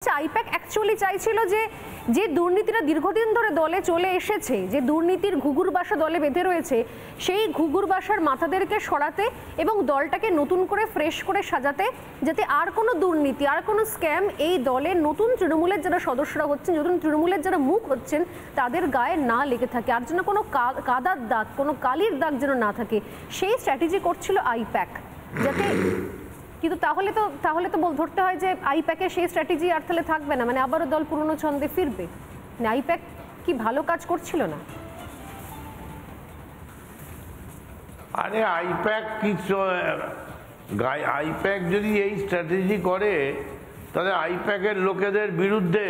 I-PAC actually চাইছিল যে দুর্নীতিটা দীর্ঘদিন ধরে দলে চলে এসেছে, যে দুর্নীতির ঘুঘুর বাসা দলে বেঁধে রয়েছে, সেই ঘুঘুর বাসার মাথাদেরকে সরাতে এবং দলটাকে নতুন করে ফ্রেশ করে সাজাতে, যাতে আর কোনো দুর্নীতি আর কোনো স্ক্যাম এই দলের নতুন তৃণমূলের যারা সদস্যরা হচ্ছেন, নতুন তৃণমূলের যারা মুখ হচ্ছেন তাদের গায়ে না লেগে থাকে, আর যেন কোনো কাদার দাগ, কোনো কালির দাগ যেন না থাকে, সেই স্ট্র্যাটেজি করছিল আইপ্যাক। যাতে কিন্তু তাহলে তো ধরতে হয় যে আইপ্যাকের সেই স্ট্র্যাটেজি আর তাহলে থাকবে না, মানে আবারও দল পুরনো ছন্দে ফিরবে। আইপ্যাক কি ভালো কাজ করছিল না? আরে আইপ্যাক যদি এই স্ট্র্যাটেজি করে তাহলে আইপ্যাকের লোকেদের বিরুদ্ধে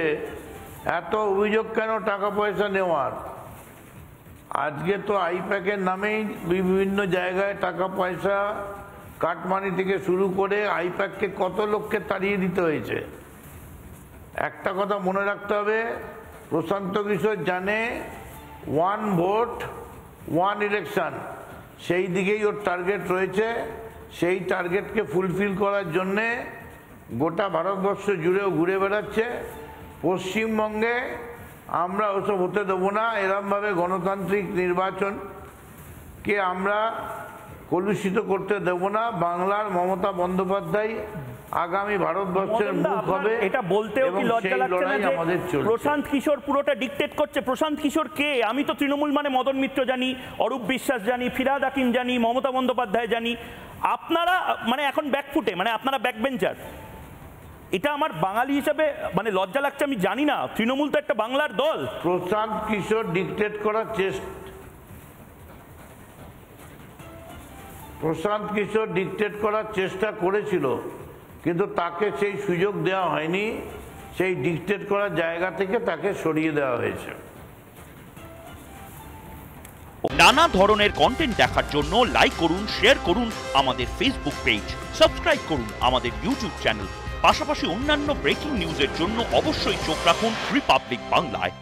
এত অভিযোগ কেন টাকা পয়সা নেওয়ার? আজকে তো আইপ্যাকের নামেই বিভিন্ন জায়গায় টাকা পয়সা, কাটমানি থেকে শুরু করে আইপ্যাককে কত লোককে তাড়িয়ে দিতে হয়েছে। একটা কথা মনে রাখতে হবে, প্রশান্ত কিশোর জানে 1 ভোট 1 ইলেকশন, সেই দিকেই ওর টার্গেট রয়েছে। সেই টার্গেটকে ফুলফিল করার জন্যে গোটা ভারতবর্ষ জুড়েও ঘুরে বেড়াচ্ছে। পশ্চিমবঙ্গে আমরা ওসব হতে দেবো না। এরমভাবে গণতান্ত্রিক নির্বাচনকে আমরা কলুষিত করতে দেব না। বাংলার মমতা বন্দ্যোপাধ্যায় আগামী ভারতবর্ষের মুখ হবে। এটা বলতেও কি লজ্জা লাগছে না যে প্রশান্ত কিশোর পুরোটা ডিকটেট করছে? প্রশান্ত কিশোর কে? আমি তো তৃণমূল মানে মদন মিত্র জানি, অরূপ বিশ্বাস জানি, ফিরহাদ হাকিম জানি, মমতা বন্দ্যোপাধ্যায় জানি। আপনারা মানে এখন ব্যাকফুটে, মানে আপনারা ব্যাকবেঞ্চার। এটা আমার বাঙালি হিসেবে মানে লজ্জা লাগছে। আমি জানি না, তৃণমূল তো একটা বাংলার দল। প্রশান্ত কিশোর ডিকটেট করার চেষ্টা করেছিল, কিন্তু তাকে সেই সুযোগ দেওয়া হয়নি। সেই ডিকটেট করার জায়গা থেকে তাকে সরিয়ে দেওয়া হয়েছে। নানা ধরনের কন্টেন্ট দেখার জন্য লাইক করুন, শেয়ার করুন আমাদের ফেসবুক পেজ, সাবস্ক্রাইব করুন আমাদের ইউটিউব চ্যানেল। পাশাপাশি অন্যান্য ব্রেকিং নিউজের জন্য অবশ্যই চোখ রাখুন রিপাবলিক বাংলায়।